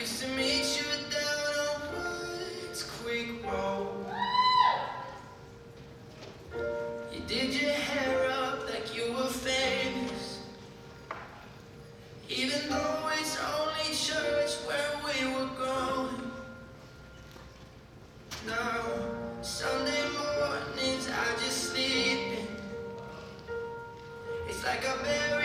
used to meet you down on Woods Creek Road. You did your hair up like you were famous, even though it's only church where we were going. Now, Sunday mornings I just sleep in. It's like I bury